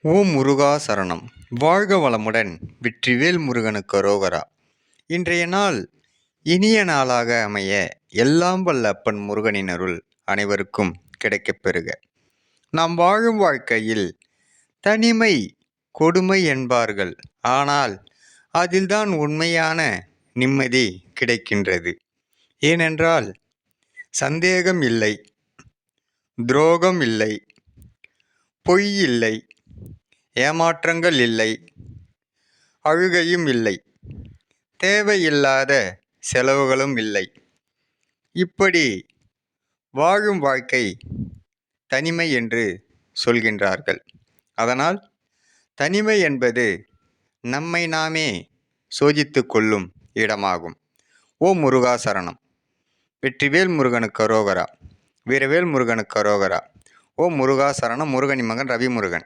ஓம் முருகா சரணம். வாழ்க வளமுடன். வெற்றிவேல் முருகனுக்கு அரோகரா. இன்றைய நாள் இனிய நாளாக அமைய எல்லாம் வல்ல அப்பன் முருகனின் அருள் அனைவருக்கும் கிடைக்கப் பெறுக. நாம் வாழும் வாழ்க்கையில் தனிமை கொடுமை என்பார்கள். ஆனால் அதில்தான் உண்மையான நிம்மதி கிடைக்கின்றது. ஏனென்றால் சந்தேகம் இல்லை, துரோகம் இல்லை, பொய் இல்லை, ஏமாற்றங்கள் இல்லை, அழுகையும் இல்லை, தேவையில்லாத செலவுகளும் இல்லை. இப்படி வாழும் வாழ்க்கை தனிமை என்று சொல்கின்றார்கள். அதனால் தனிமை என்பது நம்மை நாமே சோதித்து கொள்ளும் இடமாகும். ஓம் முருகா சரணம். வெற்றிவேல் முருகனுக்கு அரோகரா. வீரவேல் முருகனுக்கு அரோகரா. ஓம் முருகா சரணம். முருகனின் மகன் ரவி முருகன்.